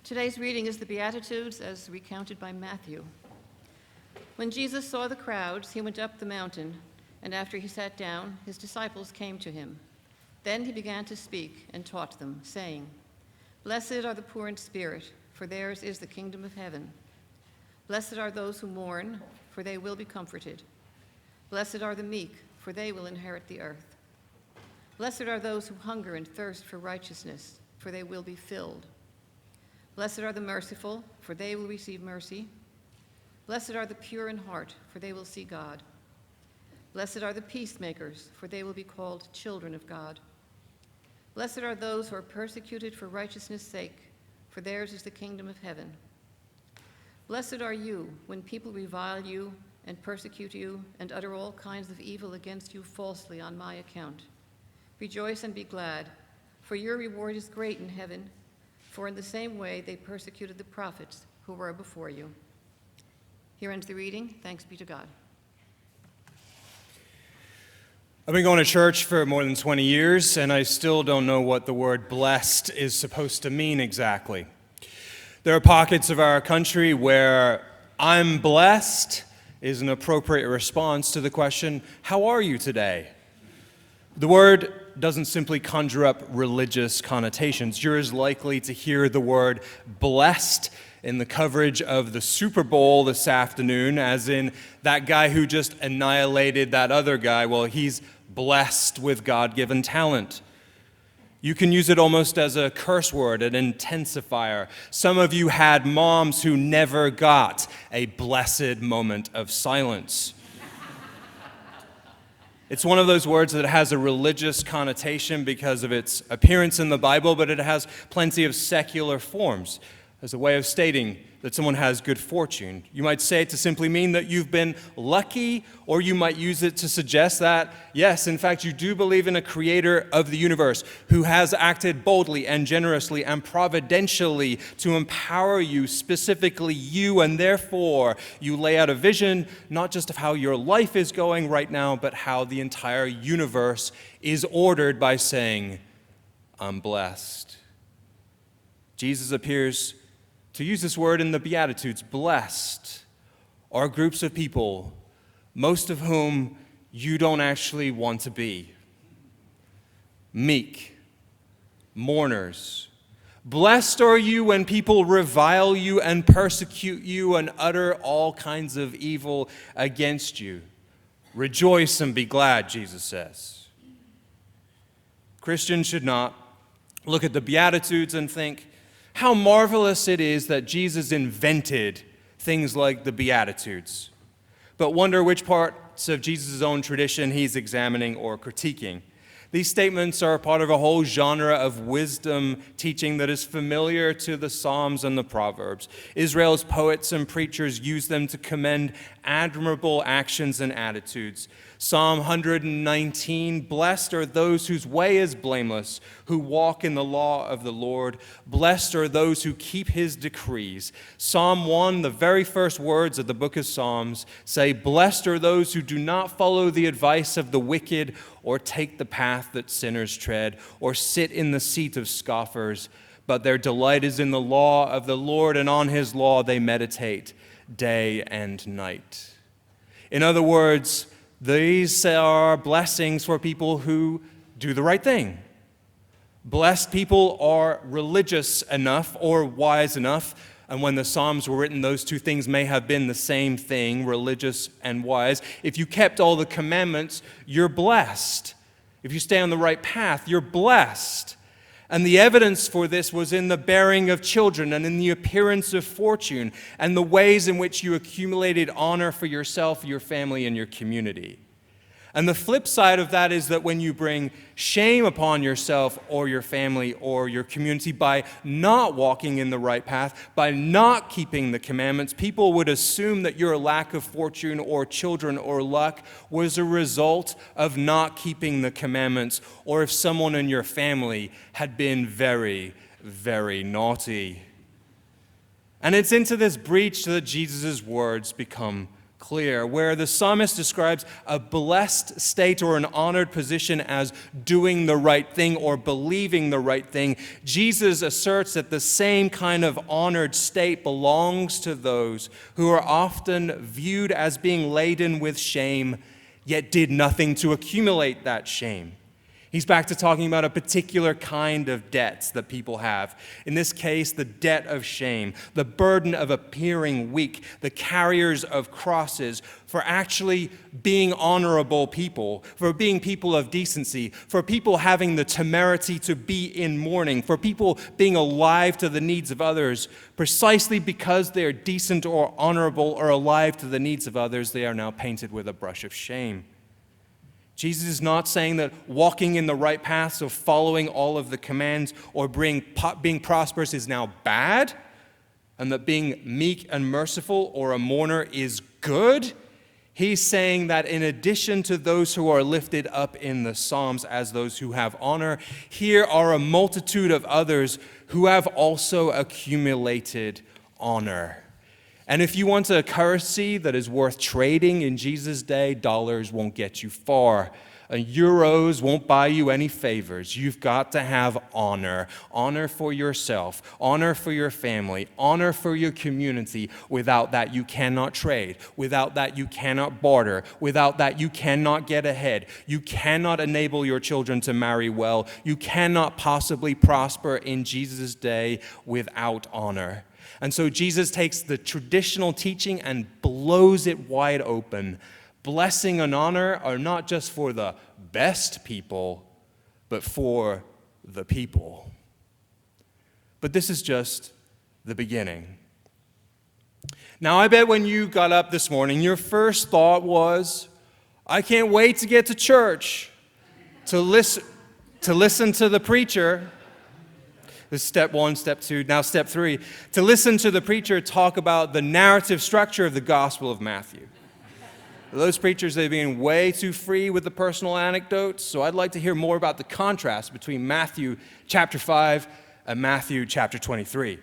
Today's reading is the Beatitudes as recounted by Matthew. When Jesus saw the crowds, he went up the mountain, and after he sat down, his disciples came to him. Then he began to speak and taught them, saying, "Blessed are the poor in spirit, for theirs is the kingdom of heaven. Blessed are those who mourn, for they will be comforted. Blessed are the meek, for they will inherit the earth. Blessed are those who hunger and thirst for righteousness, for they will be filled. Blessed are the merciful, for they will receive mercy. Blessed are the pure in heart, for they will see God. Blessed are the peacemakers, for they will be called children of God. Blessed are those who are persecuted for righteousness' sake, for theirs is the kingdom of heaven. Blessed are you when people revile you and persecute you and utter all kinds of evil against you falsely on my account. Rejoice and be glad, for your reward is great in heaven, for in the same way they persecuted the prophets who were before you." Here ends the reading. Thanks be to God. I've been going to church for more than 20 years, and I still don't know what the word blessed is supposed to mean exactly. There are pockets of our country where "I'm blessed" is an appropriate response to the question, "How are you today?" The word doesn't simply conjure up religious connotations. You're as likely to hear the word blessed in the coverage of the Super Bowl this afternoon as in that guy who just annihilated that other guy. Well, he's blessed with God-given talent. You can use it almost as a curse word, an intensifier. Some of you had moms who never got a blessed moment of silence. It's one of those words that has a religious connotation because of its appearance in the Bible, but it has plenty of secular forms as a way of stating that someone has good fortune. You might say it to simply mean that you've been lucky, or you might use it to suggest that, yes, in fact, you do believe in a creator of the universe who has acted boldly and generously and providentially to empower you, specifically you, and therefore you lay out a vision not just of how your life is going right now, but how the entire universe is ordered by saying, "I'm blessed." Jesus appears to use this word in the Beatitudes. Blessed are groups of people, most of whom you don't actually want to be. Meek, mourners. Blessed are you when people revile you and persecute you and utter all kinds of evil against you. Rejoice and be glad, Jesus says. Christians should not look at the Beatitudes and think, how marvelous it is that Jesus invented things like the Beatitudes, but wonder which parts of Jesus' own tradition he's examining or critiquing. These statements are part of a whole genre of wisdom teaching that is familiar to the Psalms and the Proverbs. Israel's poets and preachers use them to commend admirable actions and attitudes. Psalm 119, "Blessed are those whose way is blameless, who walk in the law of the Lord. Blessed are those who keep his decrees." Psalm 1, the very first words of the book of Psalms say, "Blessed are those who do not follow the advice of the wicked, or take the path that sinners tread, or sit in the seat of scoffers, but their delight is in the law of the Lord, and on his law they meditate day and night." In other words, these are blessings for people who do the right thing. Blessed people are religious enough or wise enough, and when the Psalms were written, those two things may have been the same thing, religious and wise. If you kept all the commandments, you're blessed. If you stay on the right path, you're blessed. And the evidence for this was in the bearing of children and in the appearance of fortune and the ways in which you accumulated honor for yourself, your family, and your community. And the flip side of that is that when you bring shame upon yourself or your family or your community by not walking in the right path, by not keeping the commandments, people would assume that your lack of fortune or children or luck was a result of not keeping the commandments, or if someone in your family had been very, very naughty. And it's into this breach that Jesus' words become clear, where the psalmist describes a blessed state or an honored position as doing the right thing or believing the right thing. Jesus asserts that the same kind of honored state belongs to those who are often viewed as being laden with shame, yet did nothing to accumulate that shame. He's back to talking about a particular kind of debts that people have. In this case, the debt of shame, the burden of appearing weak, the carriers of crosses, for actually being honorable people, for being people of decency, for people having the temerity to be in mourning, for people being alive to the needs of others. Precisely because they're decent or honorable or alive to the needs of others, they are now painted with a brush of shame. Jesus is not saying that walking in the right paths of following all of the commands or being prosperous is now bad, and that being meek and merciful or a mourner is good. He's saying that in addition to those who are lifted up in the Psalms as those who have honor, here are a multitude of others who have also accumulated honor. And if you want a currency that is worth trading in Jesus' day, dollars won't get you far. Euros won't buy you any favors. You've got to have honor. Honor for yourself. Honor for your family. Honor for your community. Without that, you cannot trade. Without that, you cannot barter. Without that, you cannot get ahead. You cannot enable your children to marry well. You cannot possibly prosper in Jesus' day without honor. And so Jesus takes the traditional teaching and blows it wide open. Blessing and honor are not just for the best people, but for the people. But this is just the beginning. Now, I bet when you got up this morning, your first thought was, I can't wait to get to church to listen to the preacher. This is step one, step two, now step three. To listen to the preacher talk about the narrative structure of the Gospel of Matthew. Those preachers, they've been way too free with the personal anecdotes, so I'd like to hear more about the contrast between Matthew chapter 5 and Matthew chapter 23.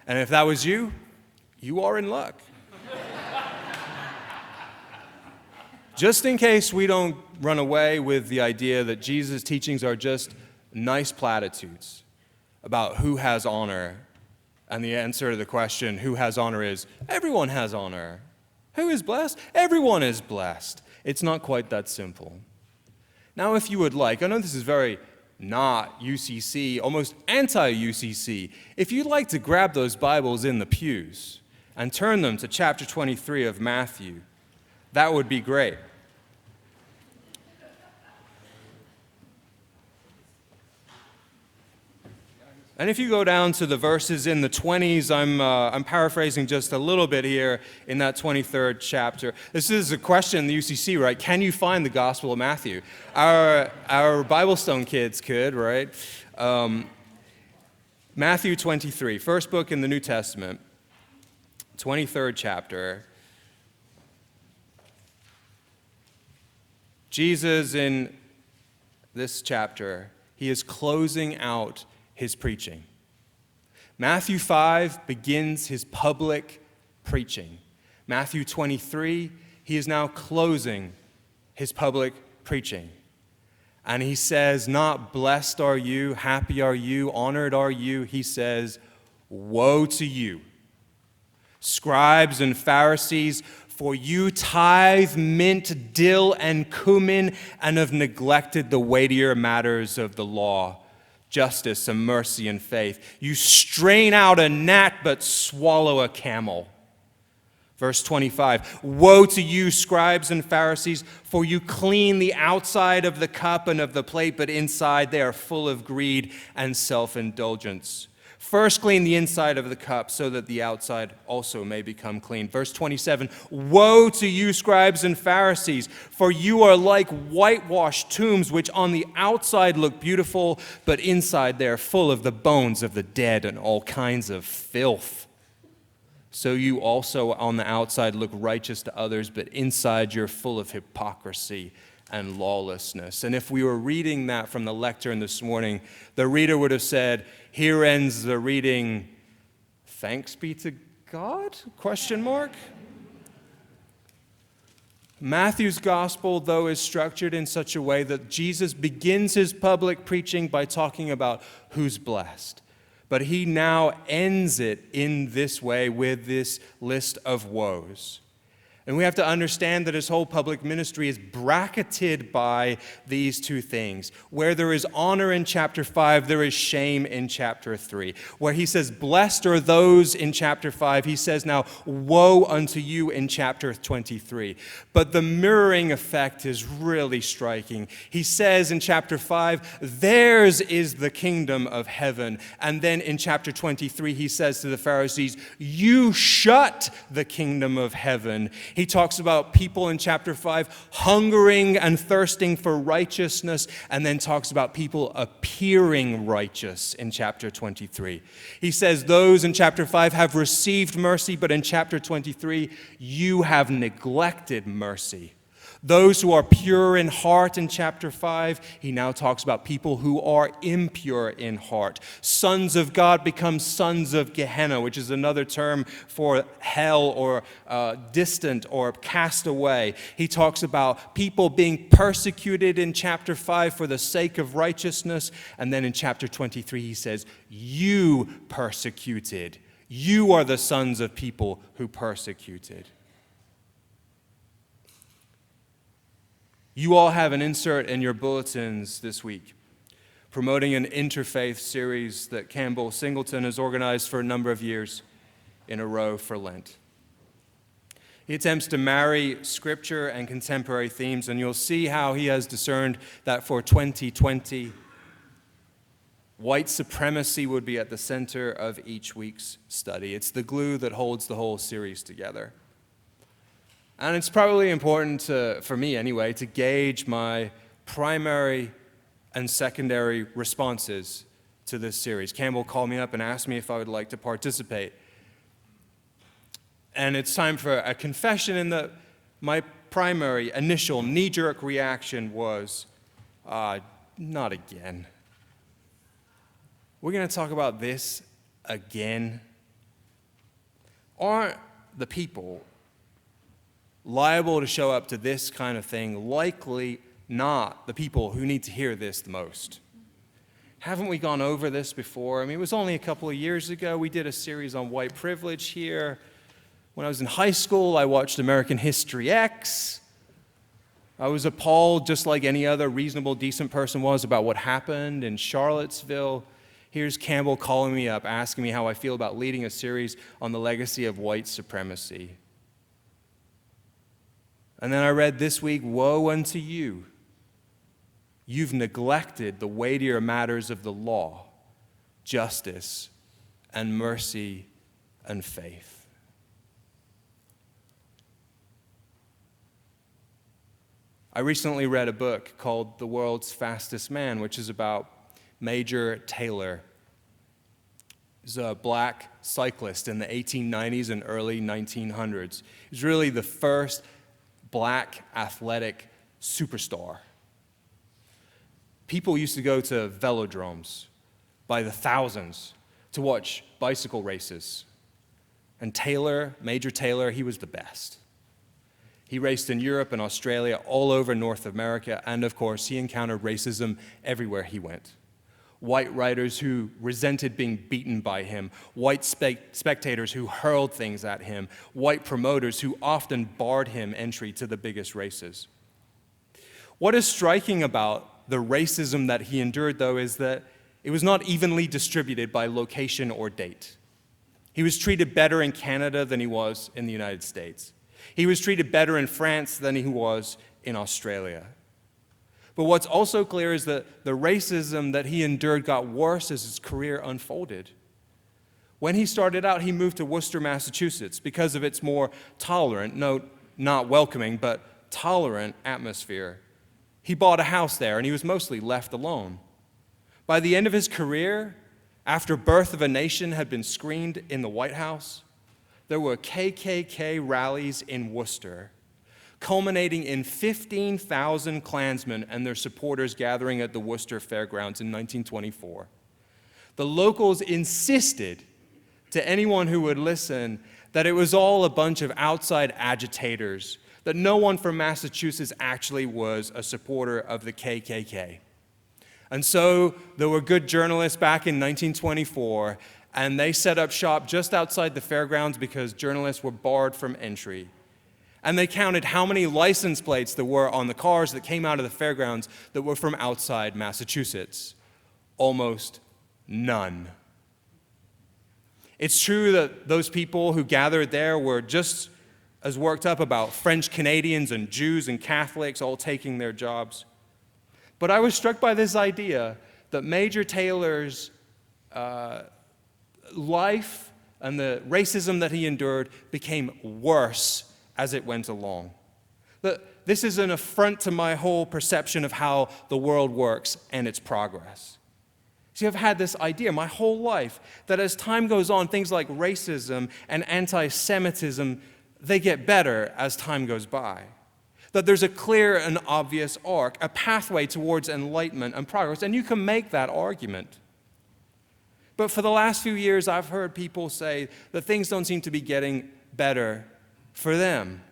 And if that was you, you are in luck. Just in case we don't run away with the idea that Jesus' teachings are just nice platitudes about who has honor, and the answer to the question, who has honor, is everyone has honor. Who is blessed? Everyone is blessed. It's not quite that simple. Now, if you would like, I know this is very not UCC, almost anti-UCC. If you'd like to grab those Bibles in the pews and turn them to chapter 23 of Matthew, that would be great. And if you go down to the verses in the 20s, I'm paraphrasing just a little bit here in that 23rd chapter. This is a question in the UCC, right? Can you find the Gospel of Matthew? Our Bible Stone kids could, right? Matthew 23, first book in the New Testament, 23rd chapter. Jesus, in this chapter, he is closing out his preaching. Matthew 5 begins his public preaching. Matthew 23, he is now closing his public preaching. And he says, not blessed are you, happy are you, honored are you. He says, woe to you, scribes and Pharisees, for you tithe mint, dill, and cumin, and have neglected the weightier matters of the law, justice and mercy and faith. You strain out a gnat, but swallow a camel. Verse 25, woe to you, scribes and Pharisees, for you clean the outside of the cup and of the plate, but inside they are full of greed and self-indulgence. First clean the inside of the cup, so that the outside also may become clean. Verse 27, woe to you, scribes and Pharisees, for you are like whitewashed tombs, which on the outside look beautiful, but inside they are full of the bones of the dead and all kinds of filth. So you also on the outside look righteous to others, but inside you're full of hypocrisy and lawlessness. And if we were reading that from the lectern this morning, the reader would have said, here ends the reading, thanks be to God? Question mark. Matthew's gospel, though, is structured in such a way that Jesus begins his public preaching by talking about who's blessed. But he now ends it in this way with this list of woes. And we have to understand that his whole public ministry is bracketed by these two things. Where there is honor in chapter 5, there is shame in chapter 3. Where he says, blessed are those in chapter 5, he says now, woe unto you in chapter 23. But the mirroring effect is really striking. He says in chapter 5, theirs is the kingdom of heaven. And then in chapter 23, he says to the Pharisees, you shut the kingdom of heaven. He talks about people in chapter 5 hungering and thirsting for righteousness, and then talks about people appearing righteous in chapter 23. He says those in chapter 5 have received mercy, but in chapter 23, you have neglected mercy. Those who are pure in heart in chapter 5, he now talks about people who are impure in heart. Sons of God become sons of Gehenna, which is another term for hell or distant or cast away. He talks about people being persecuted in chapter 5 for the sake of righteousness. And then in chapter 23, he says, you persecuted. You are the sons of people who persecuted. You all have an insert in your bulletins this week promoting an interfaith series that Campbell Singleton has organized for a number of years in a row for Lent. He attempts to marry scripture and contemporary themes, and you'll see how he has discerned that for 2020, white supremacy would be at the center of each week's study. It's the glue that holds the whole series together. And it's probably important for me anyway, to gauge my primary and secondary responses to this series. Campbell called me up and asked me if I would like to participate. And it's time for a confession in that my primary initial knee-jerk reaction was, not again. We're going to talk about this again. Aren't the people liable to show up to this kind of thing? Likely not the people who need to hear this the most. Haven't we gone over this before? I mean, it was only a couple of years ago. We did a series on white privilege here. When I was in high school, I watched American History X. I was appalled, just like any other reasonable, decent person was, about what happened in Charlottesville. Here's Campbell calling me up, asking me how I feel about leading a series on the legacy of white supremacy. And then I read this week, woe unto you. You've neglected the weightier matters of the law, justice, and mercy, and faith. I recently read a book called The World's Fastest Man, which is about Major Taylor. He was a black cyclist in the 1890s and early 1900s. He was really the first black athletic superstar. People used to go to velodromes by the thousands to watch bicycle races. And Taylor, Major Taylor, he was the best. He raced in Europe and Australia, all over North America, and of course, he encountered racism everywhere he went. White riders who resented being beaten by him, white spectators who hurled things at him, white promoters who often barred him entry to the biggest races. What is striking about the racism that he endured, though, is that it was not evenly distributed by location or date. He was treated better in Canada than he was in the United States. He was treated better in France than he was in Australia. But what's also clear is that the racism that he endured got worse as his career unfolded. When he started out, he moved to Worcester, Massachusetts because of its more tolerant, no, not welcoming, but tolerant atmosphere. He bought a house there, and he was mostly left alone. By the end of his career, after Birth of a Nation had been screened in the White House, there were KKK rallies in Worcester, culminating in 15,000 Klansmen and their supporters gathering at the Worcester Fairgrounds in 1924. The locals insisted to anyone who would listen that it was all a bunch of outside agitators, that no one from Massachusetts actually was a supporter of the KKK. And so there were good journalists back in 1924, and they set up shop just outside the fairgrounds because journalists were barred from entry. And they counted how many license plates there were on the cars that came out of the fairgrounds that were from outside Massachusetts. Almost none. It's true that those people who gathered there were just as worked up about French Canadians and Jews and Catholics all taking their jobs. But I was struck by this idea that Major Taylor's life and the racism that he endured became worse as it went along. That this is an affront to my whole perception of how the world works and its progress. See, I've had this idea my whole life that as time goes on, things like racism and anti-Semitism, they get better as time goes by. That there's a clear and obvious arc, a pathway towards enlightenment and progress, and you can make that argument. But for the last few years, I've heard people say that things don't seem to be getting better for them.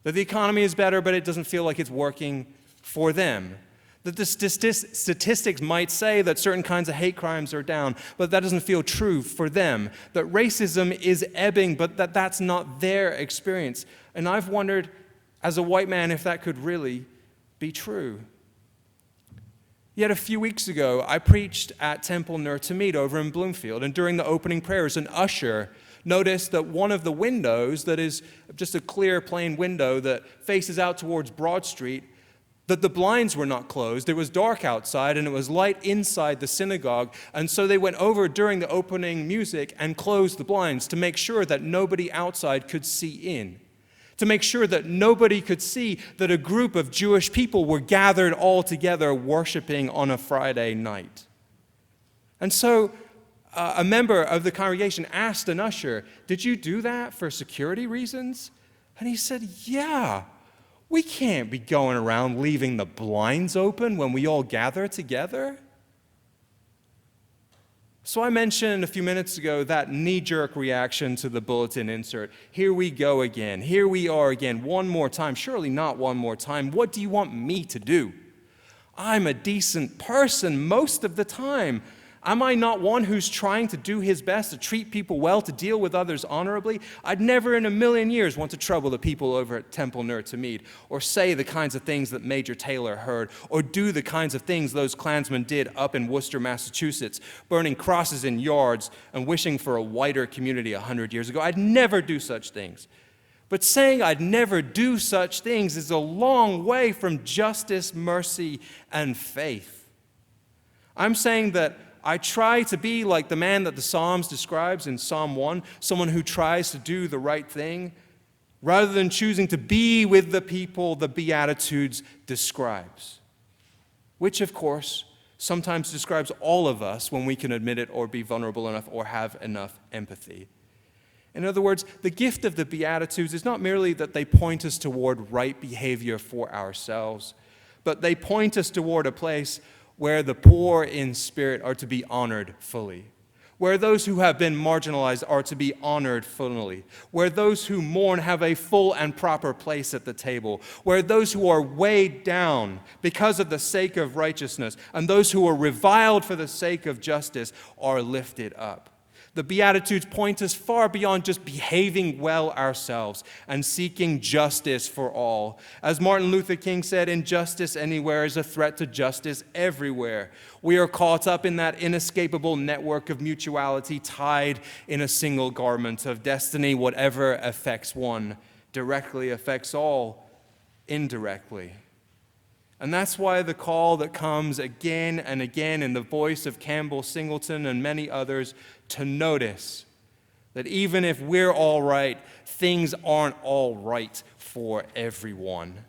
That the economy is better, but it doesn't feel like it's working for them. That the statistics might say that certain kinds of hate crimes are down, but that doesn't feel true for them. That racism is ebbing, but that's not their experience. And I've wondered, as a white man, if that could really be true. Yet a few weeks ago, I preached at Temple Ner Tamid over in Bloomfield, and during the opening prayers, an usher noticed that one of the windows, that is just a clear, plain window that faces out towards Broad Street, that the blinds were not closed. It was dark outside, and it was light inside the synagogue, and so they went over during the opening music and closed the blinds to make sure that nobody outside could see in. To make sure that nobody could see that a group of Jewish people were gathered all together worshiping on a Friday night. And so a member of the congregation asked an usher, "Did you do that for security reasons?" And he said, "Yeah, we can't be going around leaving the blinds open when we all gather together." So I mentioned a few minutes ago that knee-jerk reaction to the bulletin insert. Here we go again. Here we are again. One more time. Surely not one more time. What do you want me to do? I'm a decent person most of the time. Am I not one who's trying to do his best to treat people well, to deal with others honorably? I'd never in a million years want to trouble the people over at Temple Ner Tamid, or say the kinds of things that Major Taylor heard, or do the kinds of things those Klansmen did up in Worcester, Massachusetts, burning crosses in yards and wishing for a whiter community 100 years ago. I'd never do such things. But saying I'd never do such things is a long way from justice, mercy, and faith. I'm saying that I try to be like the man that the Psalms describes in Psalm 1, someone who tries to do the right thing, rather than choosing to be with the people the Beatitudes describes, which, of course, sometimes describes all of us when we can admit it or be vulnerable enough or have enough empathy. In other words, the gift of the Beatitudes is not merely that they point us toward right behavior for ourselves, but they point us toward a place where the poor in spirit are to be honored fully, where those who have been marginalized are to be honored fully, where those who mourn have a full and proper place at the table, where those who are weighed down because of the sake of righteousness and those who are reviled for the sake of justice are lifted up. The Beatitudes point us far beyond just behaving well ourselves and seeking justice for all. As Martin Luther King said, injustice anywhere is a threat to justice everywhere. We are caught up in that inescapable network of mutuality, tied in a single garment of destiny. Whatever affects one directly affects all indirectly. And that's why the call that comes again and again in the voice of Campbell Singleton and many others to notice that even if we're all right, things aren't all right for everyone.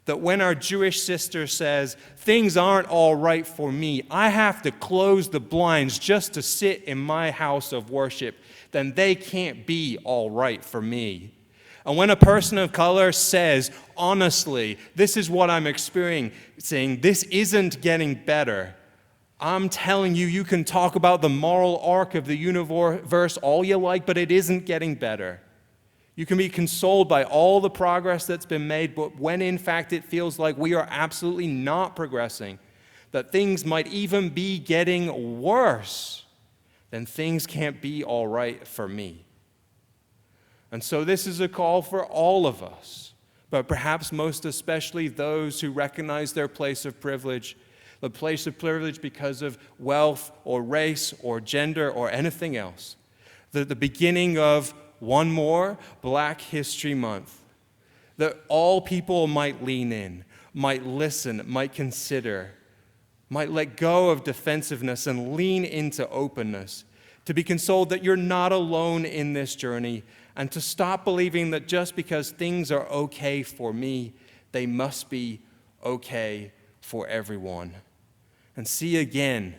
That when our Jewish sister says, things aren't all right for me, I have to close the blinds just to sit in my house of worship, then they can't be all right for me. And when a person of color says, honestly, this is what I'm experiencing, this isn't getting better, I'm telling you, you can talk about the moral arc of the universe all you like, but it isn't getting better. You can be consoled by all the progress that's been made, but when in fact it feels like we are absolutely not progressing, that things might even be getting worse, then things can't be all right for me. And so this is a call for all of us, but perhaps most especially those who recognize their place of privilege, the place of privilege because of wealth or race or gender or anything else. The beginning of one more Black History Month, that all people might lean in, might listen, might consider, might let go of defensiveness and lean into openness, to be consoled that you're not alone in this journey, and to stop believing that just because things are okay for me, they must be okay for everyone. And see again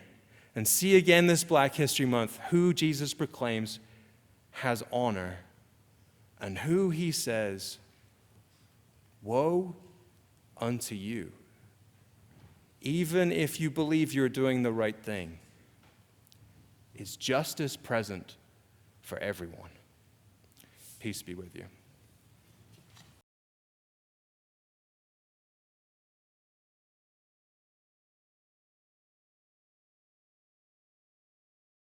this Black History Month who Jesus proclaims has honor and who he says, woe unto you, even if you believe you're doing the right thing, is justice present for everyone. Peace be with you.